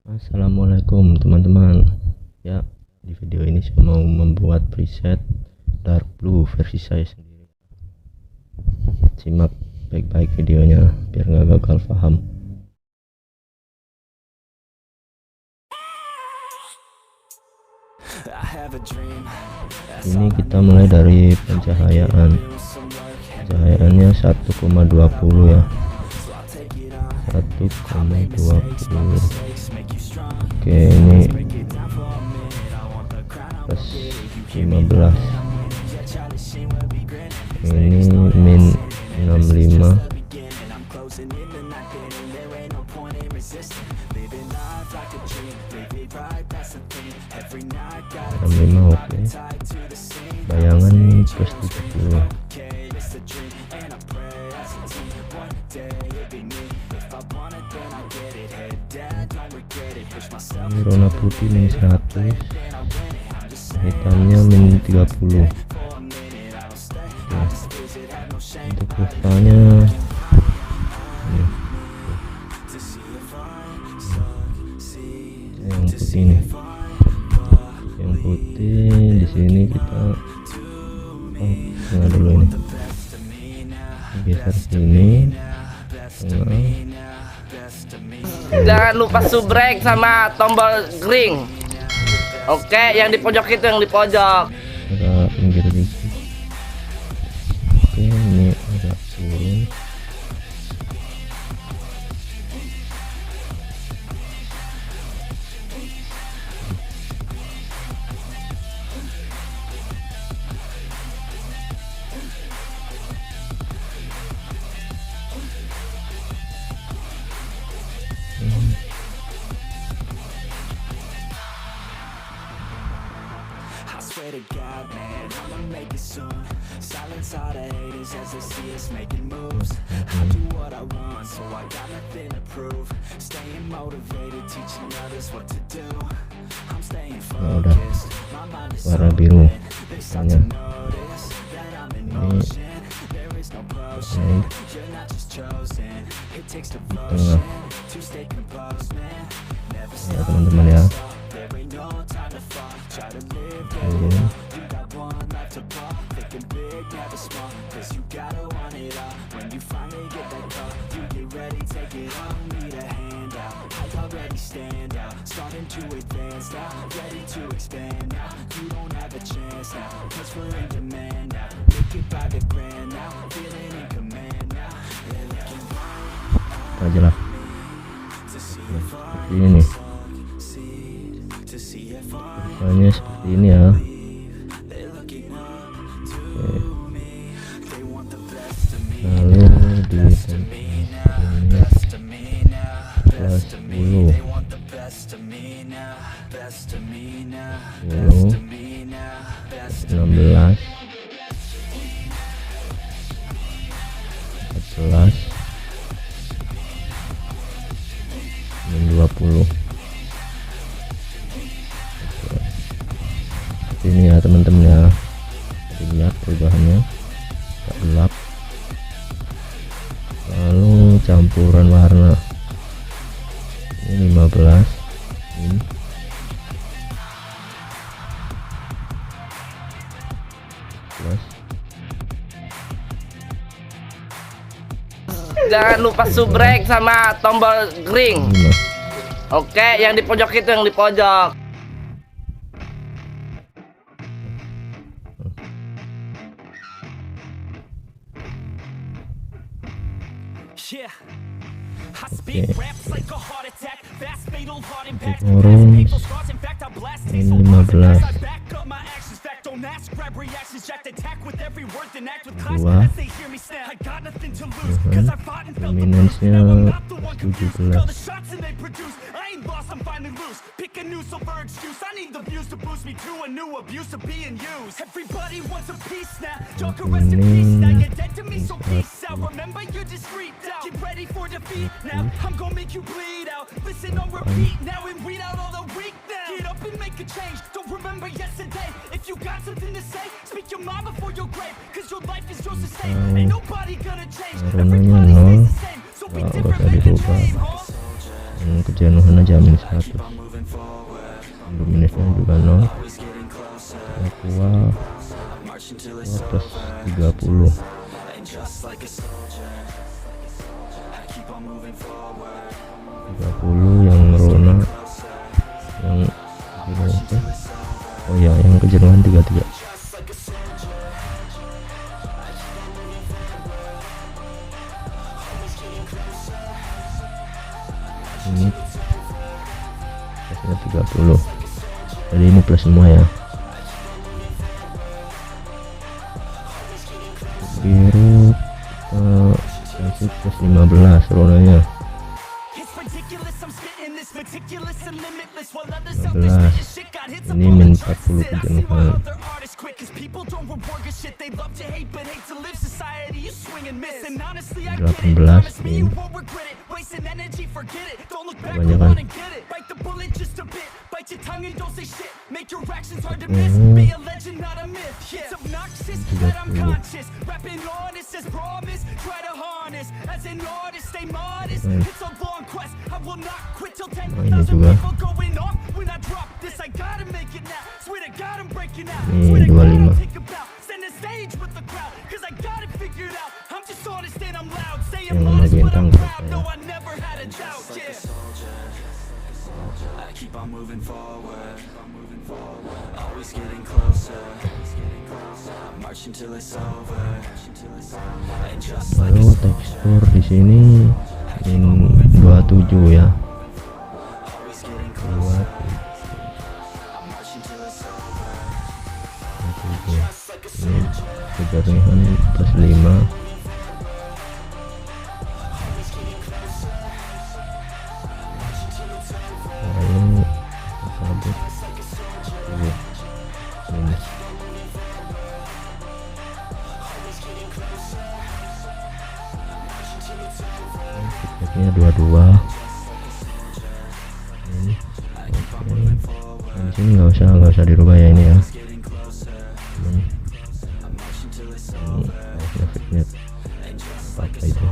Assalamualaikum teman-teman. Ya, di video ini saya mau membuat preset dark blue versi saya sendiri. Simak baik-baik videonya biar nggak gagal paham. Ini kita mulai dari pencahayaan. Pencahayaannya 1,20 ya. 1,20. Oke, ini plus 15. Ini min 65. 65, oke. Bayangan plus 70. Ini warna putih min 100, hitamnya min 30. Untuk kurvanya yang putih nih, yang putih di sini kita tengah dulu, ini geser sini tengah. Jangan lupa subrek sama tombol green. Oke, yang di pojok itu, yang di pojok. Agak pinggir dikit. Oke, ini agak turun. Swear to God, man, I'ma make it soon. Silence all the haters as they see us making moves. I do what I want, so I got nothing to prove. Staying motivated, teaching others what to do. I'm staying focused. My mind is Warna biru. they start to notice that I'm in motion. There is no potion, you're not just chosen. It takes devotion to stay composed, man. Never Ya stop. teman-teman ya. There ain't no time to fall. Try to live every day. You got one life to ball. Thinking big, never small. Cause you gotta want it all. When you finally get that call, you get ready, take it on. Need a hand out. I already stand out. Starting to advance now. Ready to expand now. You don't have a chance now. Cause we're in demand now. Make it by the grand now. Feeling in command now. They're looking Kita aja lah. Seperti ini. Warnanya seperti ini ya. Oke. Lalu di ini plus 10 16 14 20. Ini ya teman-teman ya, lihat perubahannya agak gelap. Lalu campuran warna ini 15 ini. Plus. Jangan lupa subrek sama tombol green. Oke, yang di pojok itu, yang di pojok. Oke. Kurang ini 15. 2 luminance-nya 17. remember yesterday. If you got something to say, speak your mind before your grave, cause your life is yours to stay. Ain't nobody gonna change. Everybody stays the same. So be different, make a dream, huh? Kejenuhan aja minus 100. Untuk minusnya juga 0. Aqua plus 30. 30 yang Rona, yang oh ya, yang kejenuhan 33. Ini plusnya 30, jadi ini plus semua ya. Biru plus 15 ronanya. 15. Ini min 40 kejenuhan. 18 nih. Kebanyakan. Ini juga. Ini 25. Yang mana bintang lalu tekstur di sini min 27 ya. 27. Ini kejernihan plus 5. Lalu sabut minus. Tiketnya 22. Ini di sini nggak usah dirubah ya ini ya. Ini pakai itu.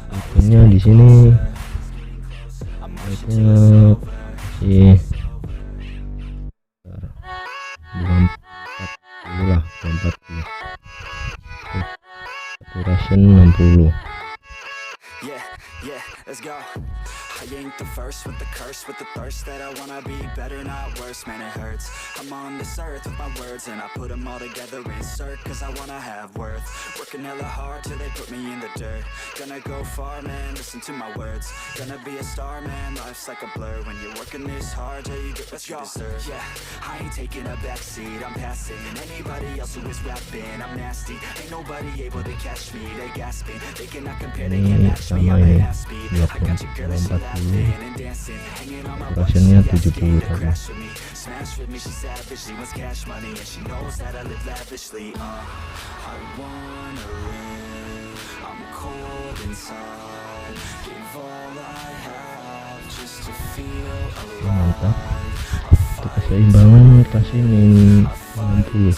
Itunya di sini masih 40 lah, 40. Saturation 60. Yeah, let's go. I ain't the first with the curse, with the thirst that I wanna be better, not worse, man it hurts. I'm on this earth with my words and I put them all together, insert, cause I wanna have worth. Working hella hard till they put me in the dirt. Gonna go far, man, listen to my words. Gonna be a star, man, life's like a blur. When you're working this hard, yeah, you get what you deserve. Yeah, I ain't taking a backseat, I'm passing anybody else who is rapping. I'm nasty, ain't nobody able to catch me. They gasping, they cannot compare, they can't match me. I'm at half speed, I got your girl and she laughing and dancing, hanging on my butt, she can't crash with me. Smash with me, she savage, she wants cash money and she knows that I live lavishly. I wanna live, I'm cold inside, give all I have just to feel Mantap. alive. Untuk keseimbangan kasih min 60.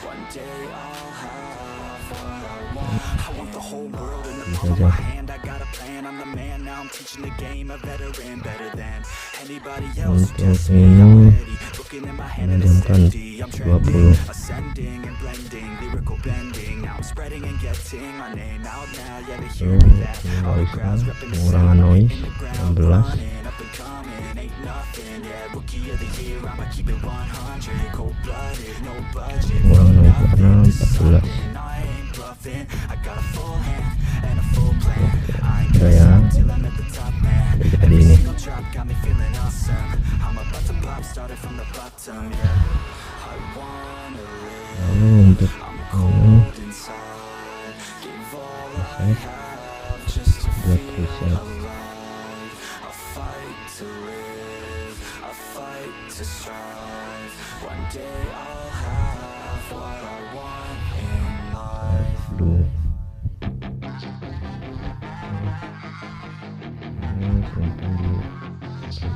One day I'll have what I want. I want the whole world in the Bisa palm of aja. my hand. I got a plan, I'm the man. Now I'm teaching the game, a veteran, better than anybody else. Untuk Just me, ini I'm ready. Looking in my hand and it's menajamkan empty. I'm 20. trending, ascending and blending, lyrical bending. Now I'm spreading and getting my name out now. Yeah, they hear me that. All the crowds repping the pengurangan sound. noise In the ground 16. running, up and coming, ain't nothing. Yeah, rookie of the year, I'ma keep it 100. Cold blooded, no budget. Pengurangan noise warna 14. I ain't bluffing. I got a full hand and a full plan. I ain't Udah ya, gonna stop till I'm at the top, man. udah jadi Every ini. single drop got me feeling awesome. I'm about to pop, started from the bottom, yeah. I wanna live. Lalu untuk I'm ini cold inside. Give all I preset have just to buat feel preset. alive. I fight to live. I fight to strive. One day I'll have what I want in life. PERLU. simpan di preset.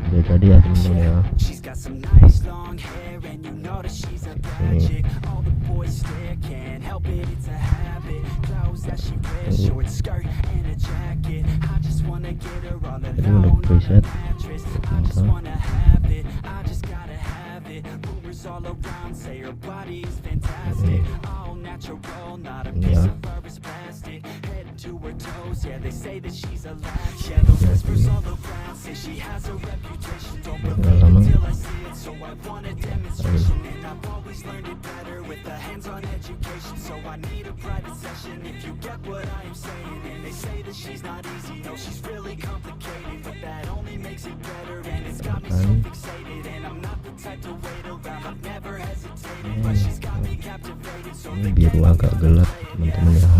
Udah jadi ya teman-teman ya. She's got some nice long hair and you know that she's a bad chick. All the boys stare, can't help it, it's a habit. Clothes that she wears, short skirt and a jacket. I just wanna get her all alone on the mattress. I just wanna have it, I just gotta have it. Rumors all around say her body is fantastic. All natural, not a piece of fur is plastic. Head to her toes, yeah, they say that she's a latch. Yeah, the whispers all around say she has a reputation. Don't believe it till I see it, so I want a demonstration. And I've always learned it better with a hands-on education. So I need a private session if you get what I am saying. And they say that she's not easy, no, she's really complicated. But that only makes it better, and it's got me so fixated. And I'm not the type to wait around, I've never hesitated. But she's got me captivated, so Ini biru agak gelap teman-teman ya.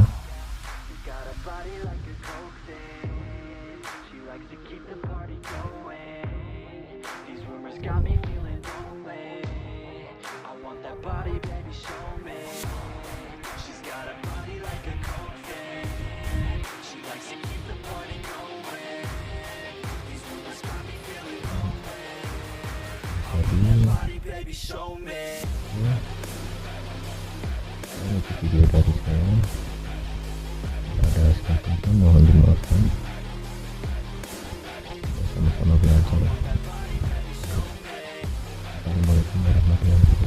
got a body like a coke thing. She likes to keep the party going. These rumors got me feeling lonely. I want that body, baby, show me. She's got a body like a coke thing. She likes to keep the party going. These rumors got me feeling lonely. I want that body, baby, show me. Ini video dari saya. Ada salah kata, mohon dimaafkan. Sama-sama belajar. Assalamualaikum warahmatullahi wabarakatuh.